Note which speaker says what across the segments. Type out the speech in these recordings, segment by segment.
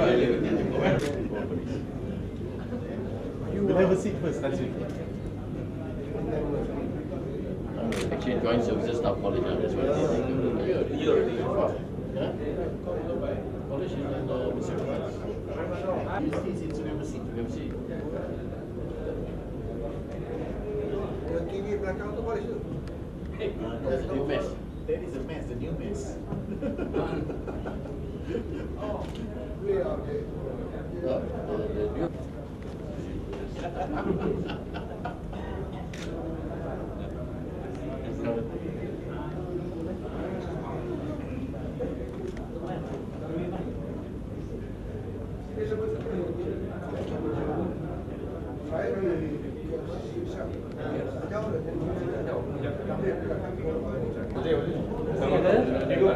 Speaker 1: You have a seat first, that's it.
Speaker 2: Actually, joint services staff college, that's what it is. You already. Yeah? College is in university. It's university.
Speaker 3: Your TV belakang tu boleh tu.
Speaker 2: There's a new mess.
Speaker 1: That is a mess, the new mess.
Speaker 3: Oh, yeah, okay.
Speaker 2: The new.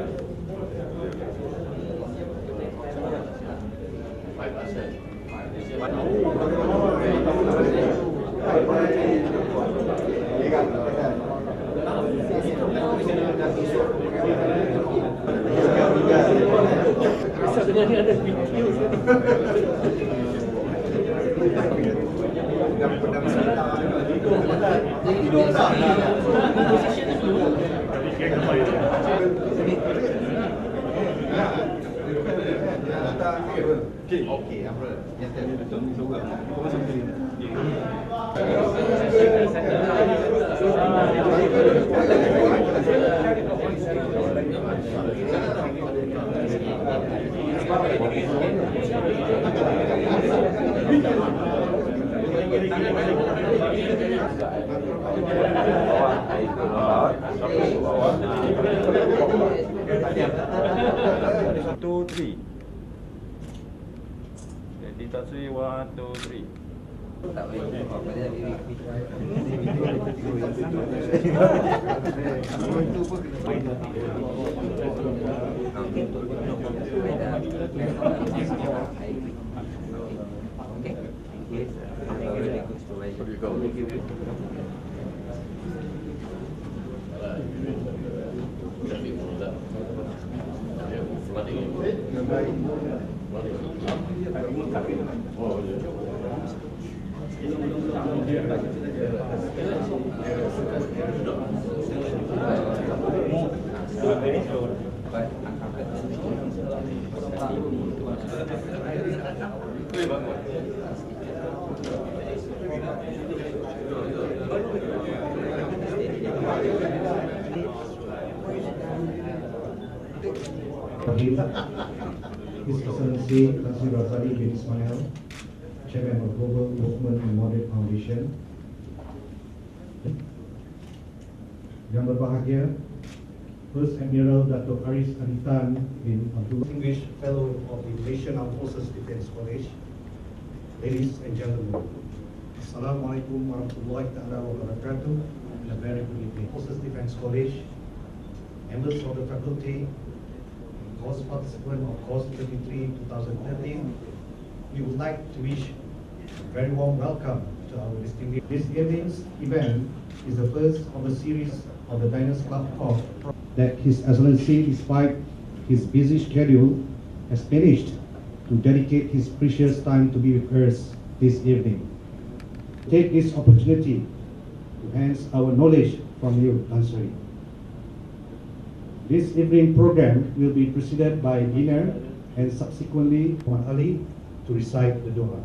Speaker 3: Okay, apa?
Speaker 4: Two, three. Jadi tak sui 1, 2, 3.
Speaker 5: Tak boleh.
Speaker 6: His Excellency Nasir Razali bin Ismail, Chairman of Global Movement and Moderate Foundation. Yang berbahagia, First Admiral Dato' Aris Alitan bin Abdul, Distinguished Fellow of the Malaysian Armed Forces Defence College, ladies and gentlemen, Assalamualaikum warahmatullahi wabarakatuh, and a very good evening. Forces Defence College, members of the faculty, course participant of course 23 2013, we would like to wish a very warm welcome to our distinguished. This evening's event is the first of a series of the Diners Club Talk that His Excellency, despite his busy schedule, has managed to dedicate his precious time to be with us this evening. Take this opportunity to enhance our knowledge from you, Ansari. This evening program will be preceded by dinner and subsequently Muhammad Ali to recite the dua.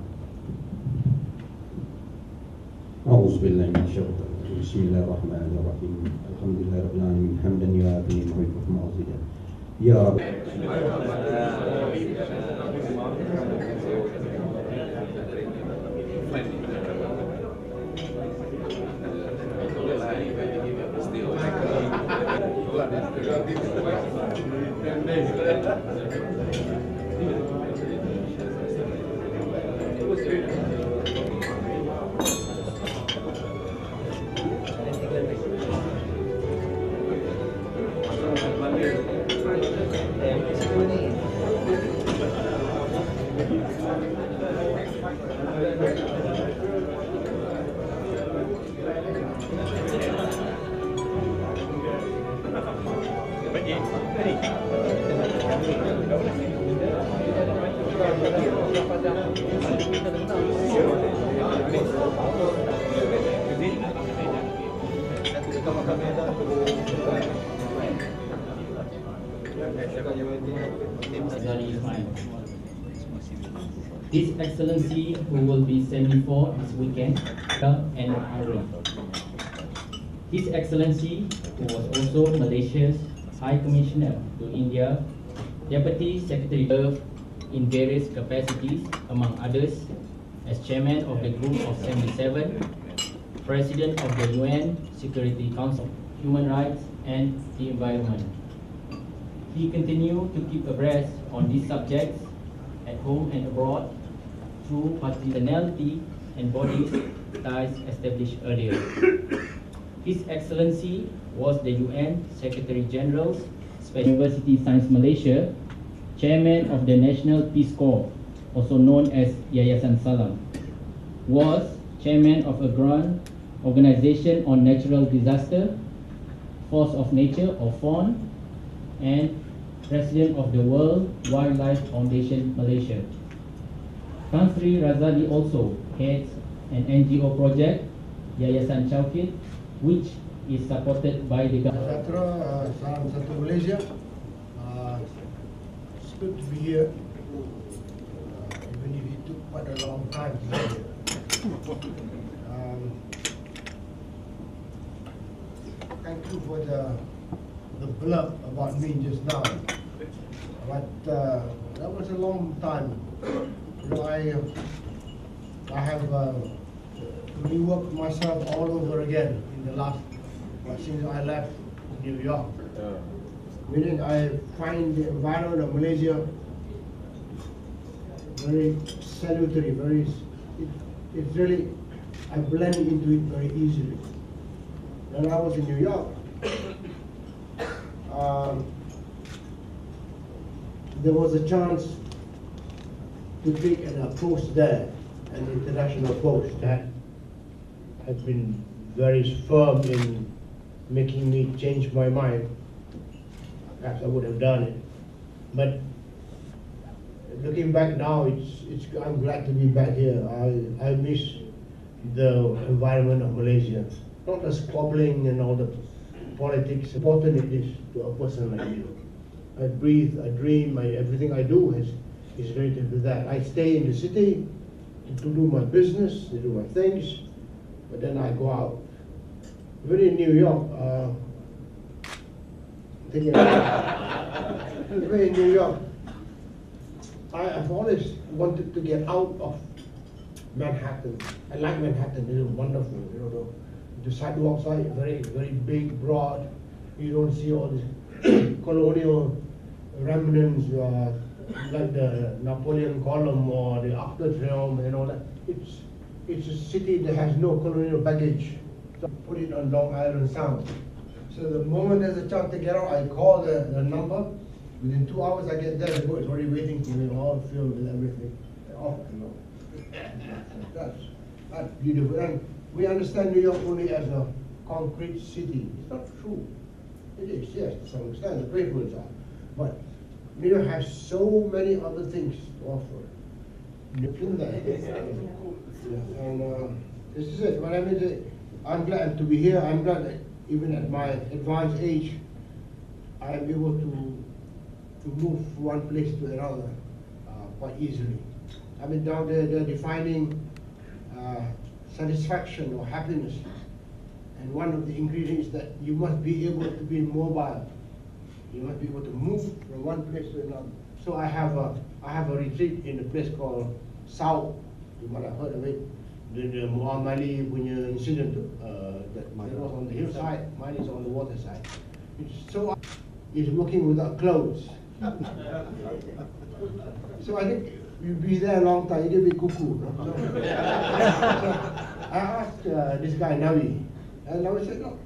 Speaker 7: أعوذ بالله من الشيطان الرجيم بسم الله الرحمن الرحيم الحمد لله رب العالمين حمدا يوافي نعمه ومزيدا يا رب
Speaker 5: His Excellency, who will be sent for this weekend, and Harun. His Excellency, who was also Malaysia's High Commissioner to India, Deputy Secretary in various capacities, among others, as Chairman of the Group of 77, President of the UN Security Council, Human Rights and the Environment. He continued to keep abreast on these subjects at home and abroad through personality and body ties established earlier. His Excellency was the UN Secretary General's Special University Science Malaysia, Chairman of the National Peace Corps, also known as Yayasan Salam, was Chairman of a grand Organization on Natural Disaster, Force of Nature or FON, and President of the World Wildlife Foundation Malaysia. Tan Sri Razali also heads an NGO project, Yayasan Chowkit, which is supported by the government.
Speaker 3: Salam satu Malaysia. It's good to be here, even if it took quite a long time to get here. Thank you for the blurb about me just now. But that was a long time. You know, I have reworked myself all over again in the last, since I left New York. Meaning I find the environment of Malaysia very salutary, it's really, I blend into it very easily. When I was in New York, there was a chance to take a post there, an international post that had been very firm in making me change my mind. Perhaps I would have done it, but looking back now, I'm glad to be back here. I miss the environment of Malaysia, not the squabbling and all the politics. Important it is to a person like you. I breathe, I dream, everything I do is related to that. I stay in the city to do my business, to do my things, but then I go out. Even in New York, even in New York, I've always wanted to get out of Manhattan. I like Manhattan, it's wonderful. You know, the sidewalks are very, very big, broad. You don't see all these colonial remnants like the Napoleon Column or the Arc de Triomphe and all that. It's a city that has no colonial baggage. So put it on Long Island Sound. So the moment there's a chance to get out, I call the number. Within 2 hours, I get there. The boat is already waiting for me, all filled with everything. Off, you know. That's beautiful. And we understand New York only as a concrete city. It's not true. It is, yes, to some extent. The great words are. But New York has so many other things to offer. And this is it. What I mean, I'm glad to be here. I'm glad that even at my advanced age, I am able to move from one place to another quite easily. I mean, down there they're defining satisfaction or happiness, and one of the ingredients that you must be able to be mobile. You must be able to move from one place to another. So I have a retreat in a place called South. You might have heard of it. The Muhammad punya incident that was on the hillside, mine is on the water side. So is working without clothes. So I think you'll be there a long time, you'll be cuckoo. No? So I asked this guy Navi, and Navi said, no,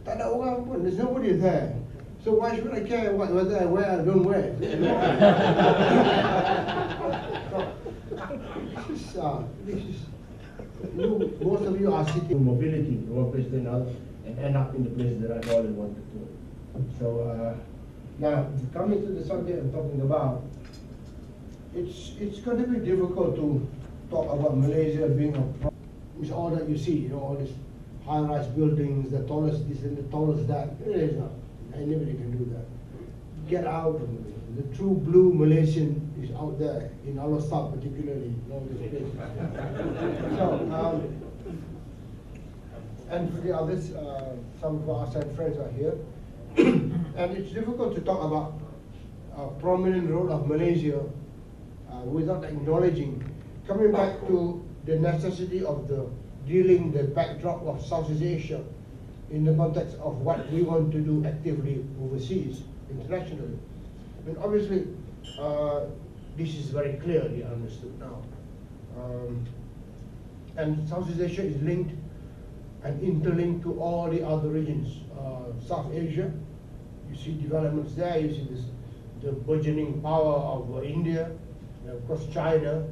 Speaker 3: tak ada orang pun, there's nobody there. So why should I care whether I wear or don't wear? Most of you are seeking mobility from one place to another and end up in the place that I've always wanted to. So now, coming to the subject I'm talking about, it's going to be difficult to talk about Malaysia being a problem. It's all that you see, all these high-rise buildings, the tallest this and the tallest that. It is not. Anybody can do that. Get out of Malaysia. The true blue Malaysian is out there, in Al-Wasat particularly, in all these places. So, and for the others, some of our outside friends are here. And it's difficult to talk about a prominent role of Malaysia without acknowledging, coming back to the necessity of dealing the backdrop of Southeast Asia in the context of what we want to do actively overseas, internationally. I mean, obviously, this is very clearly understood now. And Southeast Asia is linked and interlinked to all the other regions. South Asia, you see developments there, you see the burgeoning power of India, and of course China.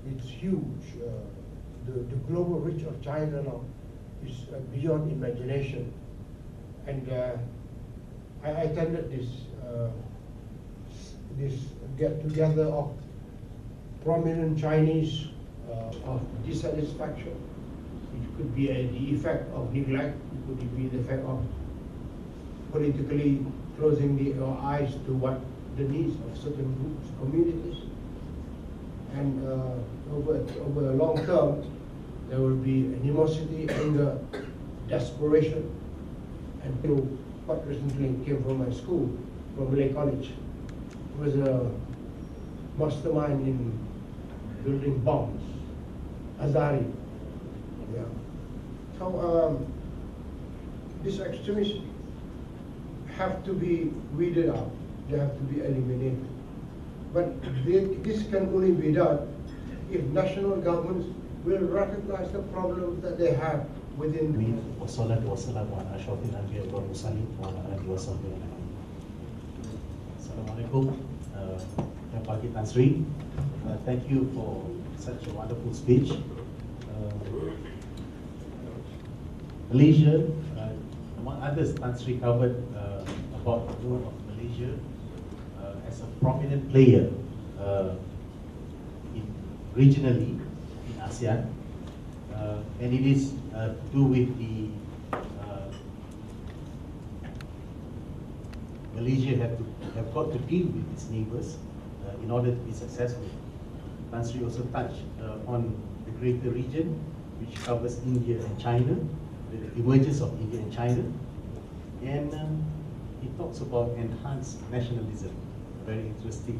Speaker 3: It's huge. The global reach of China now is beyond imagination. And I attended this get-together of prominent Chinese of dissatisfaction. It could be the effect of neglect, it could be the effect of politically closing the eyes to what the needs of certain groups, communities. And over a long term, there will be animosity, anger, desperation. And quite recently came from my school, from Malay College. He was a mastermind in building bombs, Azari. Yeah. So these extremists have to be weeded out. They have to be eliminated. But this can only be done if national governments will recognize the problems that they have within the
Speaker 1: Wassalatu wassalamu ala ashrafil anbiya wal mursalin wa ala alihi wa sahbihi ajma'in. Assalamualaikum. Pagi Tan Sri. Thank you for such a wonderful speech. Malaysia, among others, Tan Sri covered about the role of Malaysia as a prominent player regionally in ASEAN, and it is to do with the Malaysia have got to deal with its neighbors in order to be successful. Tan Sri also touched on the greater region, which covers India and China, the emergence of India and China, and he talks about enhanced nationalism, very interesting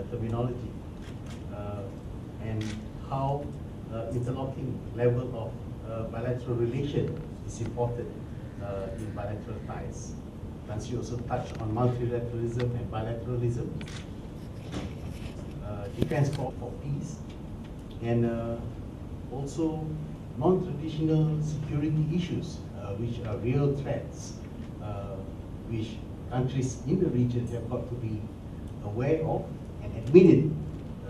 Speaker 1: terminology, and how interlocking level of bilateral relation is important in bilateral ties. Tan Sri also touched on multilateralism and bilateralism, defense for peace, and also non-traditional security issues, which are real threats, which countries in the region have got to be aware of and admit it,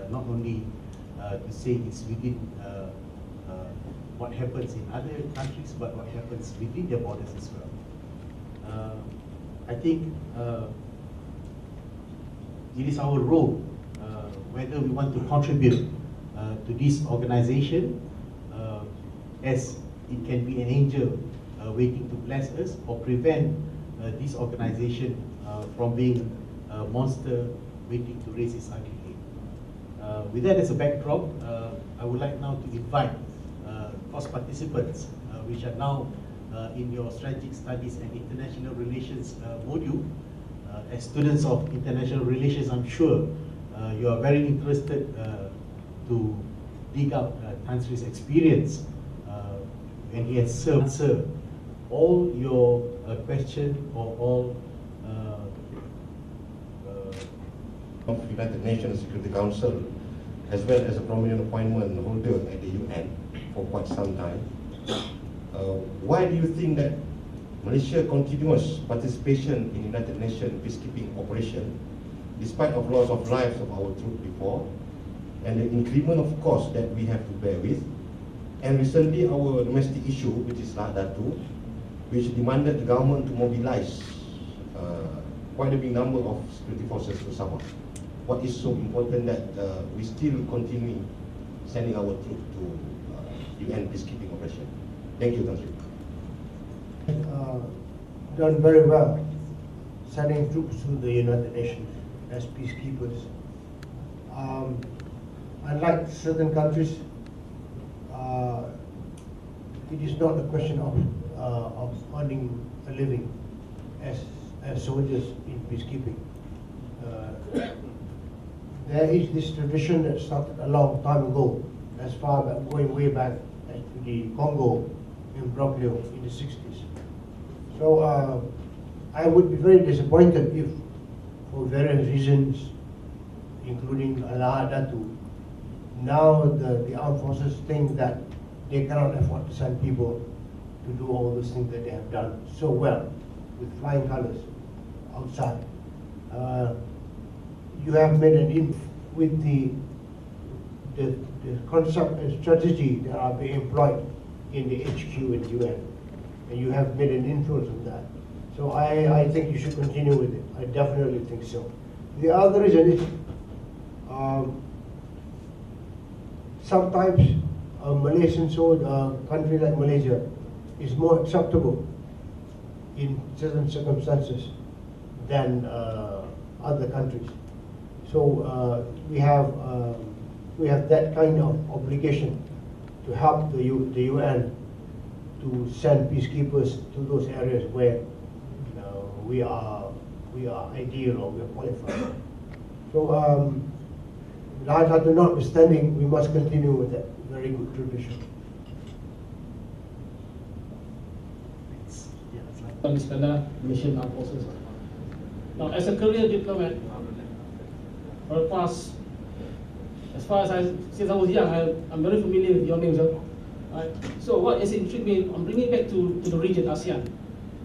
Speaker 1: not only to say it's within what happens in other countries, but what happens within their borders as well. I think it is our role, whether we want to contribute to this organization, as it can be an angel waiting to bless us, or prevent this organization from being a monster waiting to raise its ugly head. With that as a backdrop, I would like now to invite course participants, which are now in your strategic studies and international relations module. As students of international relations, I'm sure you are very interested to dig up Tan Sri's experience when he has answered all your questions or all
Speaker 8: of United Nations Security Council, as well as a prominent appointment holder at the UN for quite some time. Why do you think that Malaysia's continuous participation in United Nations peacekeeping operation, despite of loss of lives of our troops before, and the increment of cost that we have to bear with, and recently our domestic issue, which is Datu, which demanded the government to mobilize quite a big number of security forces to Sabah. what is so important that we still continue sending our troops to UN peacekeeping operation? Thank you, Tan Sri.
Speaker 3: Done very well, sending troops to the United Nations as peacekeepers. Unlike certain countries, it is not a question of earning a living as soldiers in peacekeeping. There is this tradition that started a long time ago, as far back, going way back to the Congo in Brooklyn in the 60s. So I would be very disappointed if, for various reasons, including Allah Datu, now the armed forces think that they cannot afford to send people to do all those things that they have done so well with flying colors outside. You have made an with the concept and strategy that are being employed in the HQ and UN, and you have made an influence on that. So I think you should continue with it. I definitely think so. The other reason is sometimes a Malaysian soldier, a country like Malaysia, is more acceptable in certain circumstances than other countries. So we have that kind of obligation to help the UN to send peacekeepers to those areas where we are ideal or we are qualified. So that notwithstanding, we must continue with that very good tradition.
Speaker 9: Malaysian Armed Forces. Now, as a career diplomat, for the past, as far as since I was young, I'm very familiar with your name, sir. Right. So what has intrigued me, I'm bringing it back to the region, ASEAN.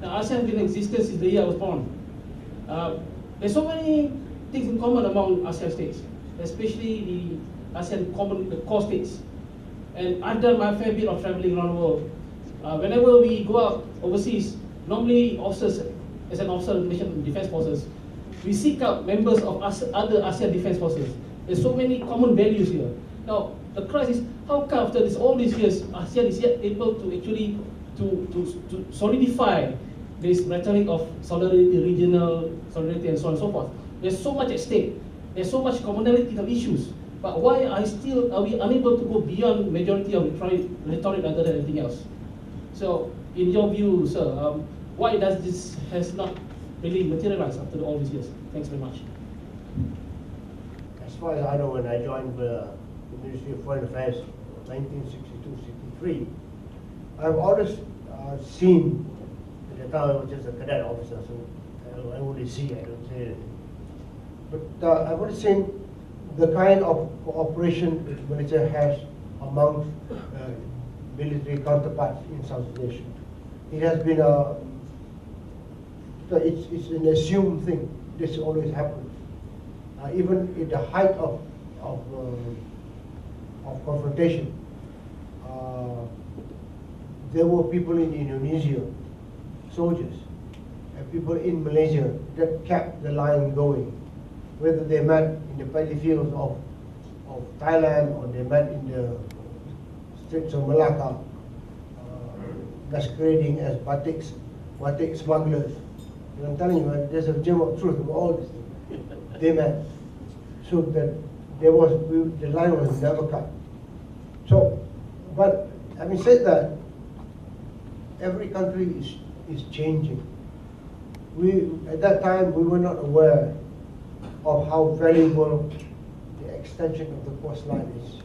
Speaker 9: Now, ASEAN has been in existence since the year I was born. There's so many things in common among ASEAN states, especially the ASEAN the core states. And I've done my fair bit of traveling around the world. Whenever we go out overseas, normally officers, as an officer of the Malaysian Defence Forces, we seek out members of other ASEAN Defence Forces. There's so many common values here. Now, the crisis, how come after all these years, ASEAN is yet able to actually to solidify this rhetoric of solidarity, regional solidarity, and so on and so forth? There's so much at stake. There's so much commonality of issues. But why are we unable to go beyond majority of rhetoric rather than anything else? So, in your view, sir, why does this has not really materialized after all these years? Thanks very much.
Speaker 3: As far as I know, when I joined the Ministry of Foreign Affairs in 1962-63, I've always seen, at the time I was just a cadet officer, so I only see, I don't say anything. But I've always seen the kind of cooperation that Malaysia has amongst military counterparts in Southeast Asia. It has been it's an assumed thing. This always happens. Even at the height of confrontation, there were people in Indonesia, soldiers, and people in Malaysia that kept the line going. Whether they met in the paddy fields of Thailand or they met in the Straits of Malacca, masquerading as batik smugglers. And I'm telling you, there's a gem of truth about all these things. They met, so that the line was never cut. So, but having said that, every country is changing. At that time we were not aware of how valuable the extension of the coastline is.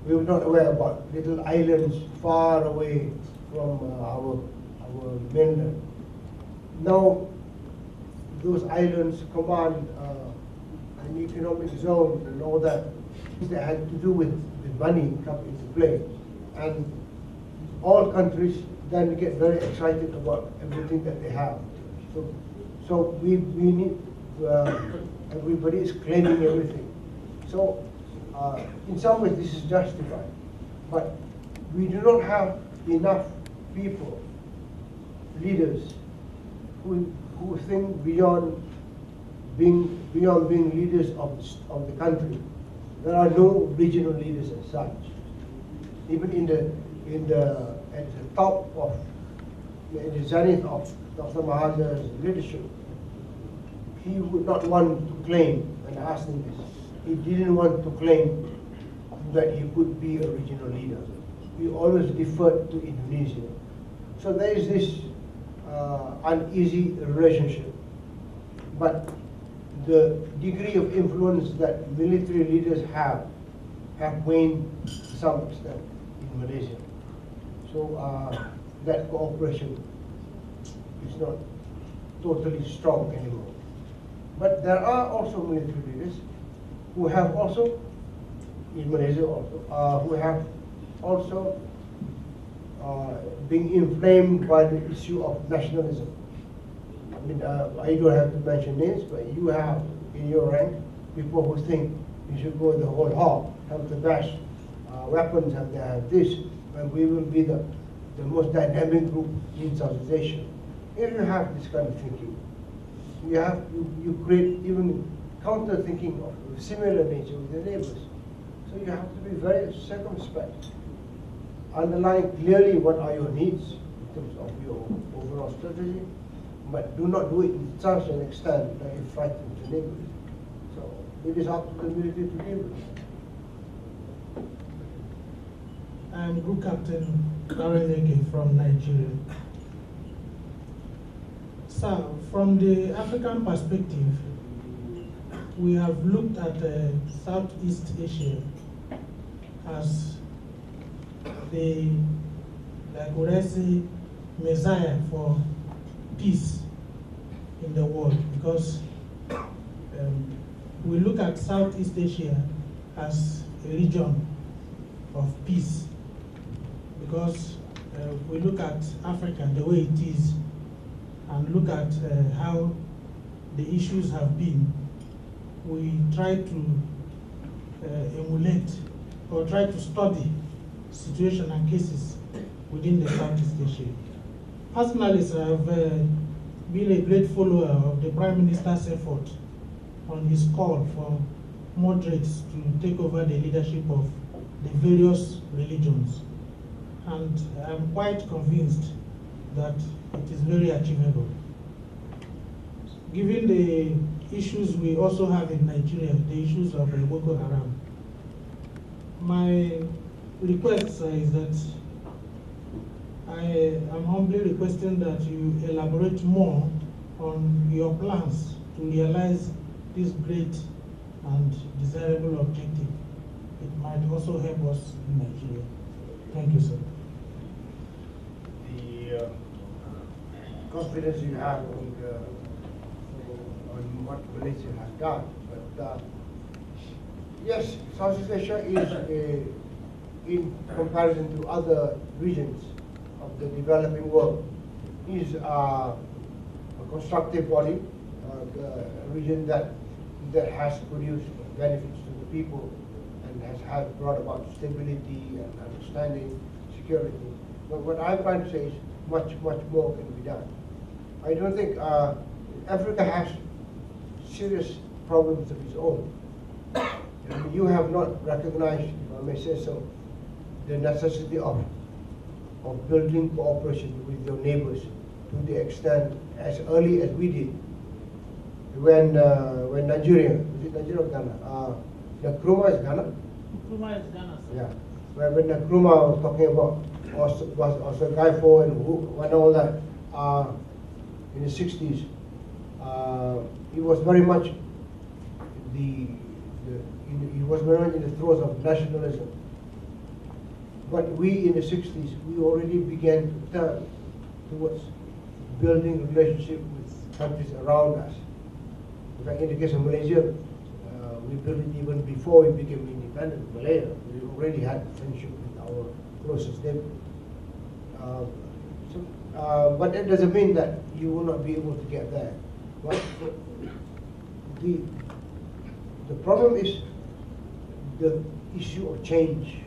Speaker 3: We were not aware about little islands far away from our mainland. Now, those islands command an economic zone and all that had to do with money come into play. And all countries then get very excited about everything that they have. So we need, everybody is claiming everything. So in some ways this is justified. But we do not have enough people, leaders, who think beyond beyond being leaders of the country, there are no regional leaders as such. Even at the top of, in the zenith of Dr. Mahathir's leadership, he would not want to claim, and I asked him this, he didn't want to claim that he could be a regional leader. He always deferred to Indonesia. So there is this uneasy relationship. But the degree of influence that military leaders have waned to some extent in Malaysia. So that cooperation is not totally strong anymore. But there are also military leaders who have also, in Malaysia also, who have also been inflamed by the issue of nationalism. I mean, I don't have to mention names, but you have in your rank people who think you should go the whole hog, have the best weapons, and they have this, and we will be the most dynamic group in Southeast Asia. If you have this kind of thinking, you create even counter thinking of similar nature with your neighbors. So you have to be very circumspect. Underline clearly what are your needs in terms of your overall strategy, but do not do it in such an extent that you frighten the neighbors. So it is up to the military to deal with it.
Speaker 10: I'm Group Captain Kareneke from Nigeria. So, from the African perspective, we have looked at Southeast Asia as the, like would I say, messiah for peace in the world, because we look at Southeast Asia as a region of peace, because we look at Africa the way it is and look at how the issues have been, we try to emulate or try to study situation and cases within the Southeast Asia. Personally, I have been a great follower of the Prime Minister's effort on his call for moderates to take over the leadership of the various religions. And I'm quite convinced that it is very achievable. Given the issues we also have in Nigeria, the issues of Boko Haram, my request is that I am humbly requesting that you elaborate more on your plans to realize this great and desirable objective. It might also help us in Nigeria. Thank you, sir.
Speaker 3: The confidence you have on what Malaysia has done, but yes, Southeast Asia is in comparison to other regions of the developing world, is a constructive body, a region that has produced benefits to the people and has brought about stability and understanding, security. But what I'm trying to say is much more can be done. I don't think Africa has serious problems of its own. You have not recognized, if I may say so, the necessity of building cooperation with your neighbors to the extent as early as we did. When Nigeria, is it Nigeria or Ghana? Nkrumah is Ghana?
Speaker 10: Nkrumah is Ghana, sir.
Speaker 3: Yeah. When Nkrumah was talking about Gaifo and all that in the 60s, he was very much he was very much in the throes of nationalism. But we in the 60s, we already began to turn towards building relationship with countries around us. In fact, in the case of Malaysia, we built it even before we became independent. Malaya, we already had friendship with our closest neighbor. But that doesn't mean that you will not be able to get there. But the problem is the issue of change.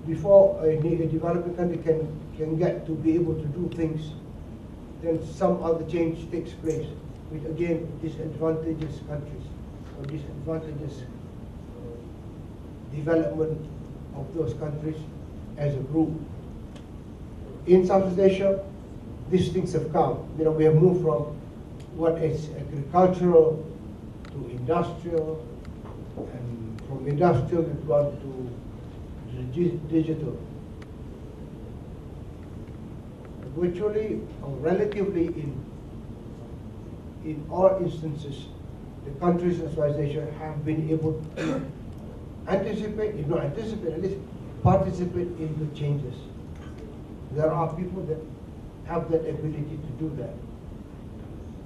Speaker 3: Before a developing country can get to be able to do things, then some other change takes place. which again disadvantages countries or disadvantages development of those countries as a group. In Southeast Asia, these things have come. You know, we have moved from what is agricultural to industrial, and from industrial we've gone to digital. Virtually or relatively in all instances, the countries of Southeast Asia have been able to anticipate, if not anticipate, at least participate in the changes. There are people that have that ability to do that.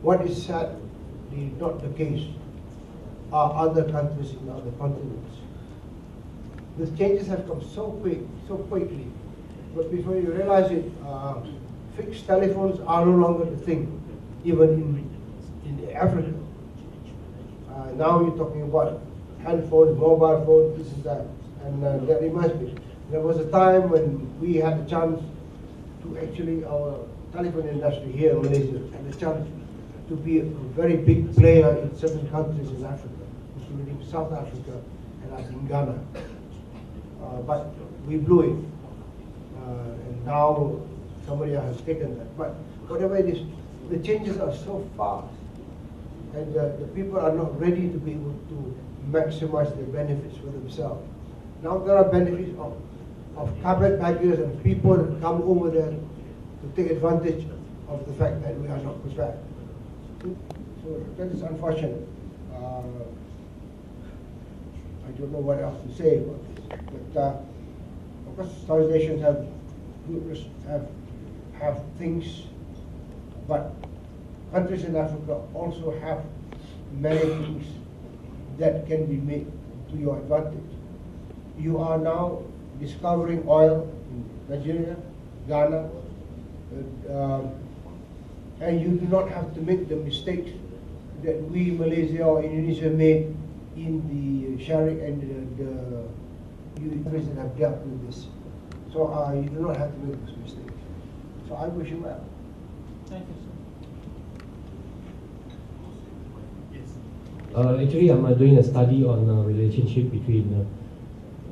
Speaker 3: What is sadly not the case are other countries in other continents. The changes have come so quickly, but before you realize it, fixed telephones are no longer the thing, even in Africa. Now you're talking about handphones, mobile phones, this and that. And that reminds me, there was a time when we had the chance to actually, our telephone industry here in Malaysia had the chance to be a very big player in certain countries in Africa, including South Africa and I think Ghana. But we blew it. And now somebody else has taken that. But whatever it is, the changes are so fast. And the people are not ready to be able to maximize the benefits for themselves. Now there are benefits of carpetbaggers and people that come over there to take advantage of the fact that we are not prepared. So that is unfortunate. I don't know what else to say about this. But of course, Southeast Asians have things, but countries in Africa also have many things that can be made to your advantage. You are now discovering oil in Nigeria, Ghana, and you do not have to make the mistakes that we, Malaysia or Indonesia, made in the sharing and the countries that have dealt with this. So you do not have to make those mistakes. So I wish you well.
Speaker 10: Thank you,
Speaker 11: sir. Actually, I'm doing a study on relationship between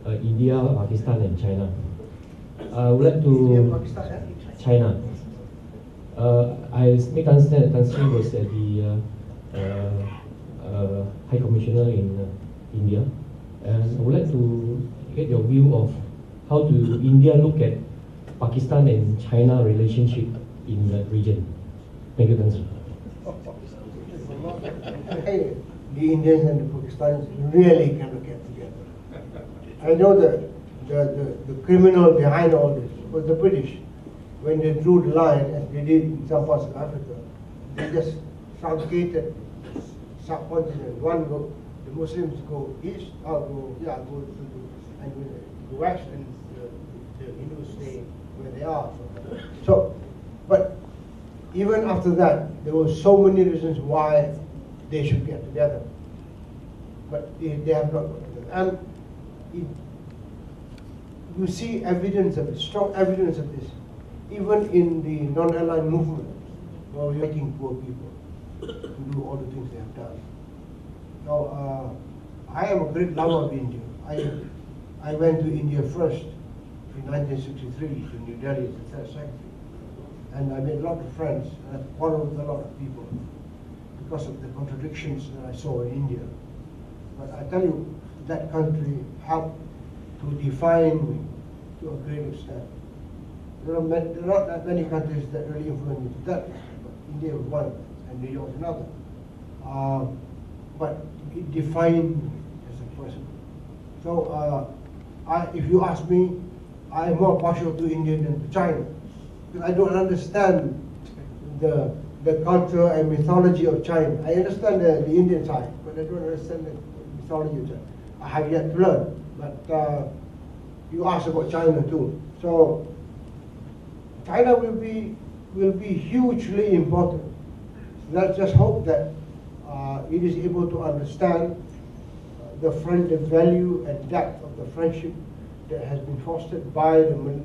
Speaker 11: India, Pakistan, and China. I would like to China. I make understand that Tan Sri was at the High Commissioner in India, and I would like to get your view of how do India look at Pakistan and China relationship in that region. Thank you, Tan Sri.
Speaker 3: The Indians and the Pakistanis really cannot get together. I know the criminal behind all this was the British. When they drew the line, as they did in some parts of Africa, they just truncated subcontinent. One go, the Muslims go east, go west, and the Hindus stay where they are. So, but even after that, there were so many reasons why they should get together. But they have not got together. And you see evidence of it, strong evidence of this, even in the non-aligned movement, where we're making poor people to do all the things they have done. Now, I am a great lover of India. I went to India first in 1963 to New Delhi as the third secretary. And I made a lot of friends, and I quarreled with a lot of people because of the contradictions that I saw in India. But I tell you, that country helped to define me to a great extent. There are not that many countries that really influenced me to that, but India was one, and New York was another. But it defined me as a person. So, if you ask me, I am more partial to India than to China, because I don't understand the culture and mythology of China. I understand the Indian side, but I don't understand the mythology of China. I have yet to learn. But you asked about China too. So China will be hugely important. Let's just hope that it is able to understand the value and depth of the friendship that has been fostered by the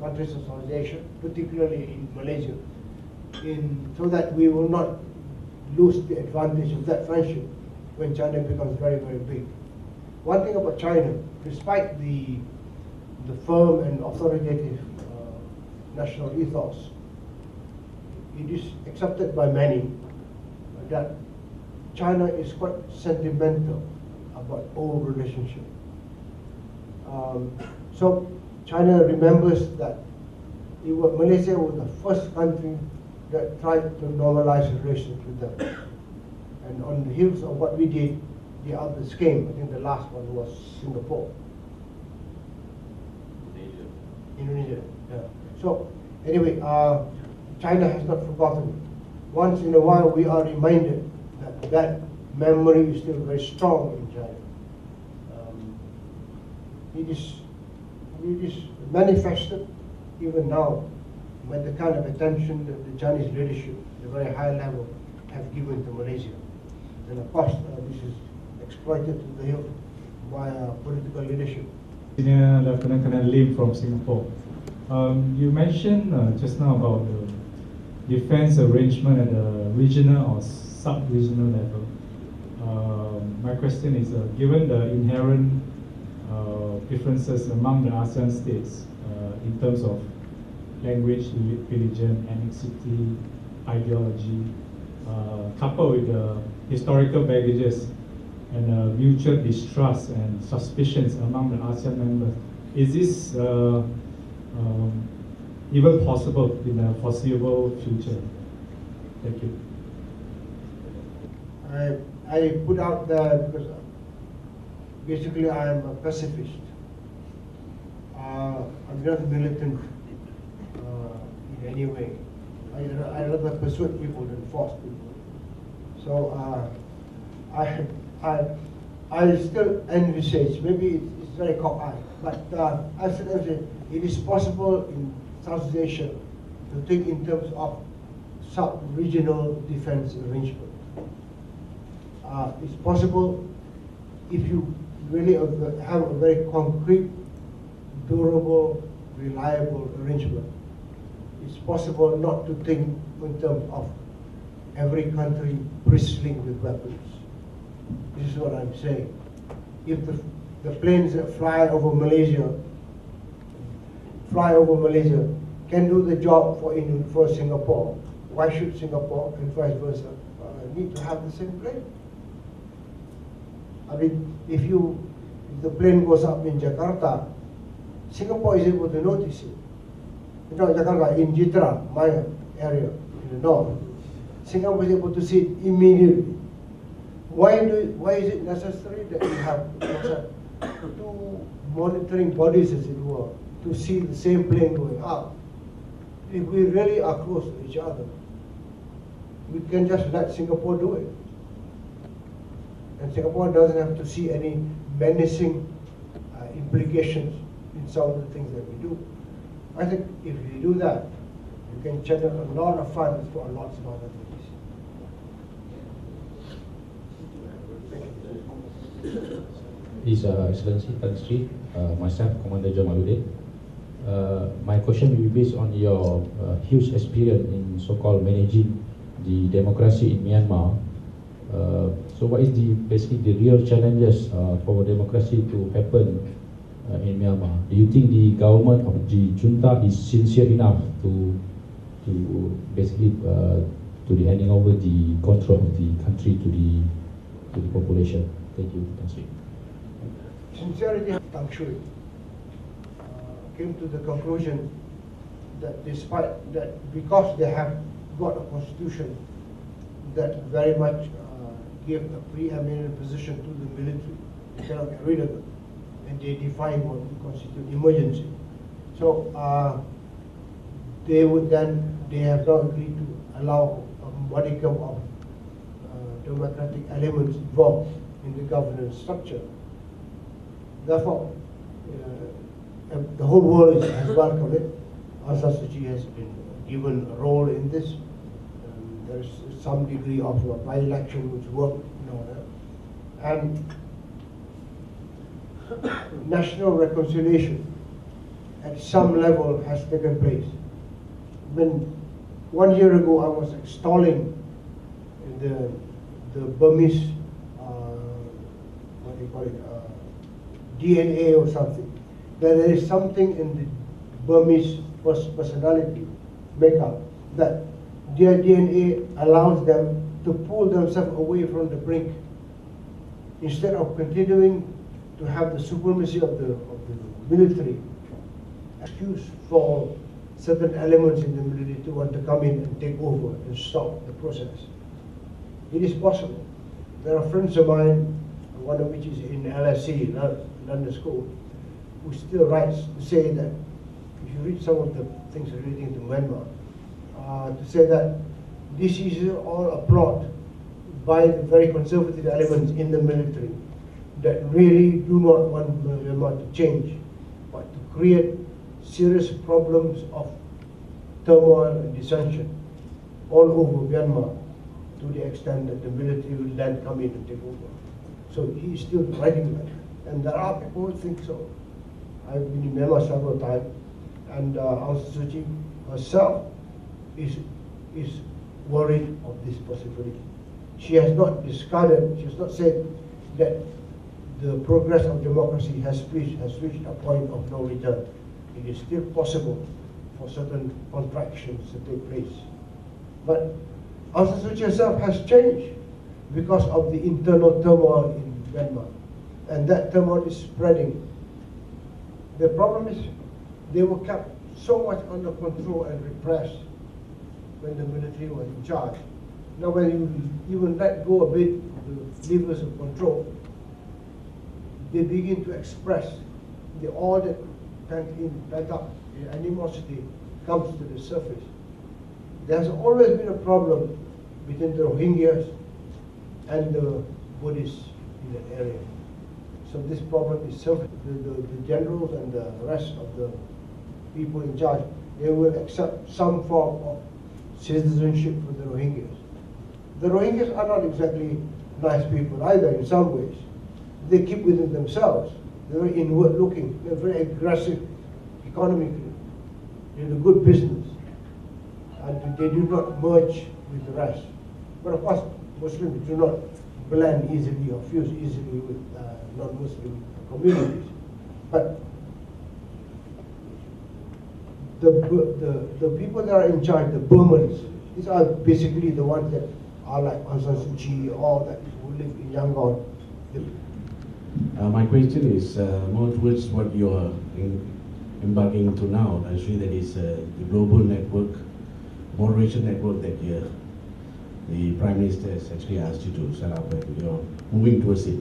Speaker 3: countries of South Asia, particularly in Malaysia, so that we will not lose the advantage of that friendship when China becomes very, very big. One thing about China, despite the firm and authoritative national ethos, it is accepted by many that China is quite sentimental about old relationship. So China remembers that Malaysia was the first country that tried to normalize relations with them. And on the heels of what we did, the others came. I think the last one was Singapore. Indonesia, yeah. So anyway, China has not forgotten. Once in a while we are reminded that that memory is still very strong in China. It is manifested even now by the kind of attention that the Chinese leadership, the very high level, have given to Malaysia. And of course, this is exploited to the hilt by political leadership.
Speaker 12: Senior Lieutenant Colonel Lim from Singapore. You mentioned just now about the defense arrangement at the regional or sub-regional level. My question is, given the inherent differences among the ASEAN states in terms of language, religion, ethnicity, ideology, coupled with the historical baggages and mutual distrust and suspicions among the ASEAN members, is this even possible in the foreseeable future? Thank you.
Speaker 3: I put out there because basically I am a pacifist. I'm not militant in any way. I rather persuade people than force people. So I still envisage, maybe it's very cockeyed, but I still envisage it is possible in Southeast Asia to think in terms of sub-regional defense arrangement. It's possible if you really have a very concrete, durable, reliable arrangement. It's possible not to think in terms of every country bristling with weapons. This is what I'm saying. If the planes that fly over Malaysia can do the job for Singapore, why should Singapore and vice versa need to have the same plane? I mean, if the plane goes up in Jakarta, Singapore is able to notice it. You know, Jakarta, in Jitra, my area in the north, Singapore is able to see it immediately. Why is it necessary that we have two monitoring bodies, as it were, to see the same plane going up? If we really are close to each other, we can just let Singapore do it. And Singapore doesn't have to see any menacing implications in some of the things that we do. I think if we do that, you can channel a lot of funds for lots of other things.
Speaker 13: His Excellency Tan Sri, myself, Commander Jamaluddin. My question will be based on your huge experience in so-called managing the democracy in Myanmar. So what is basically the real challenges for democracy to happen in Myanmar? Do you think the government of the junta is sincere enough to basically to the handing over the control of the country to the population? Thank you. Thank you.
Speaker 3: Sincerity, Tang Shui came to the conclusion that despite that, because they have got a constitution that very much gave a preeminent position to the military, they cannot get rid of it, and they define what we constitute emergency. So they have now agreed to allow a modicum of democratic elements involved in the governance structure. Therefore, the whole world has welcomed it. Aung San Suu Kyi has been given a role in this. There is some degree of by-election which worked, and national reconciliation at some level has taken place. When 1 year ago I was extolling the Burmese, what do you call it, DNA or something. That there is something in the Burmese personality makeup that their DNA allows them to pull themselves away from the brink instead of continuing to have the supremacy of the military. Excuse for certain elements in the military to want to come in and take over and stop the process. It is possible. There are friends of mine, one of which is in LSE, London School, who still writes to say that, if you read some of the things relating to Myanmar, to say that this is all a plot by the very conservative elements in the military that really do not want Myanmar to change, but to create serious problems of turmoil and dissension all over Myanmar, to the extent that the military will then come in and take over. So he is still writing that. And there are people who think so. I've been in Myanmar several times, and Aung San Suu Kyi herself is worried of this possibility. She has not discarded, she has not said that the progress of democracy has reached a point of no return. It is still possible for certain contractions to take place. But Aung San Suu Kyi herself has changed because of the internal turmoil in Myanmar. And that turmoil is spreading. The problem is they were kept so much under control and repressed when the military was in charge. Now when you even let go a bit the levers of control, they begin to express all that pent up animosity comes to the surface. There's always been a problem between the Rohingyas and the Buddhists in that area. So this problem is the generals and the rest of the people in charge, they will accept some form of citizenship for the Rohingyas. The Rohingyas are not exactly nice people either in some ways. They keep within themselves. They're very inward looking. They're very aggressive economically. They do good business. And they do not merge with the rest. But of course, Muslims do not blend easily or fuse easily with non-Muslim communities. But the people that are in charge, the Burmans, these are basically the ones that are like Aung San Suu Kyi, all that who live in Yangon.
Speaker 14: My question is more towards what you are embarking to now. Actually, that is the global network, moderation network that the Prime Minister has actually asked you to set up, and you're moving towards it.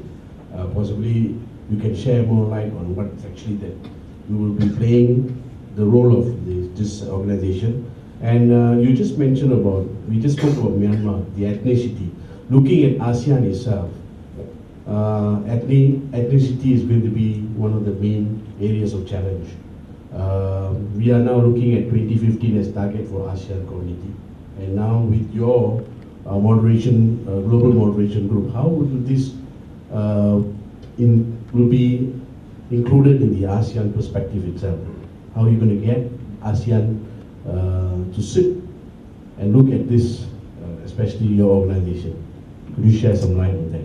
Speaker 14: Possibly you can share more light on what actually that you will be playing the role of this organization. And you just mentioned about, we just spoke about Myanmar, the ethnicity. Looking at ASEAN itself, ethnicity is going to be one of the main areas of challenge. We are now looking at 2015 as target for ASEAN community. And now with your moderation, global moderation group, how would this will be included in the ASEAN perspective itself? How are you going to get ASEAN to sit and look at this, especially your organization? Could you share some light on that?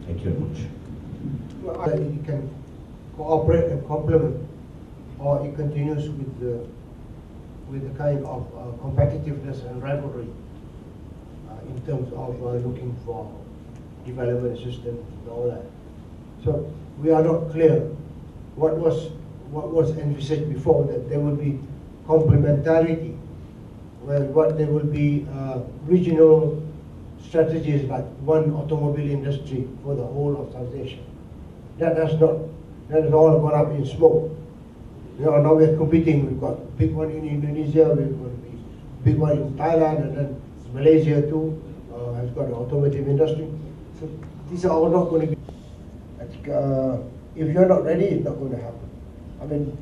Speaker 14: Thank you very much.
Speaker 3: It can cooperate and complement, or it continues with the kind of competitiveness and rivalry in terms of looking for development assistance and all that. So we are not clear what was envisaged before, that there will be complementarity, where there will be regional strategies like one automobile industry for the whole of South Asia. That has all gone up in smoke. Now we're competing. We've got a big one in Indonesia, we've got a big one in Thailand, and then Malaysia too has got an automotive industry. So these are all not going to be. I think if you're not ready, it's not going to happen. I mean,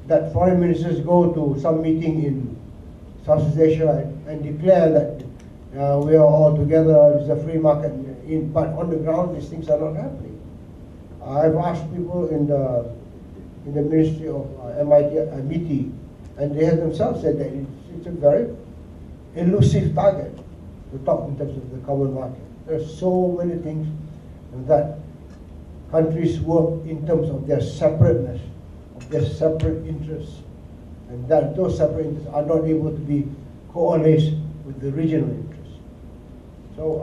Speaker 3: that foreign ministers go to some meeting in Southeast Asia and declare that we are all together, it's a free market, but on the ground these things are not happening. I've asked people in the Ministry of MIT, and they have themselves said that it's a very elusive target. to talk in terms of the common market. There are so many things that countries work in terms of their separateness, of their separate interests, and that those separate interests are not able to be coalesced with the regional interests. So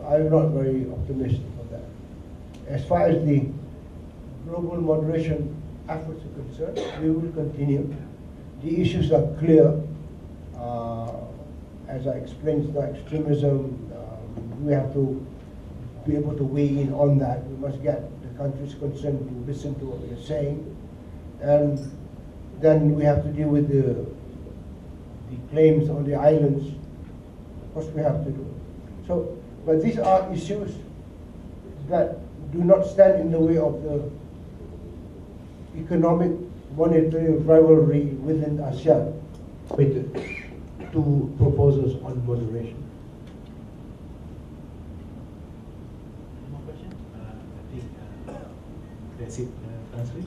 Speaker 3: I'm not very optimistic of that. As far as the global moderation efforts are concerned, we will continue. The issues are clear. As I explained, it's not extremism. We have to be able to weigh in on that. We must get the countries concerned to listen to what we are saying. And then we have to deal with the claims on the islands. Of course we have to do. So, but these are issues that do not stand in the way of the economic monetary rivalry within ASEAN. To proposals on moderation.
Speaker 1: More questions? I think that's it, Francis.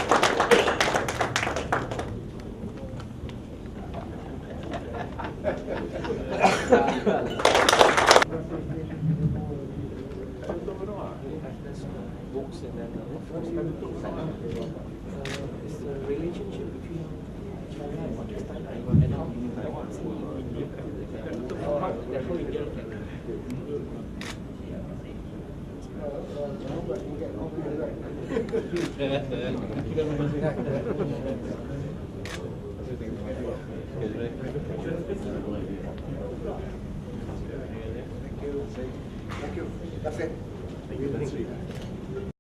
Speaker 15: Books and then it's the relationship between China and Pakistan and how
Speaker 3: Thank you. That's it.
Speaker 8: Thank you.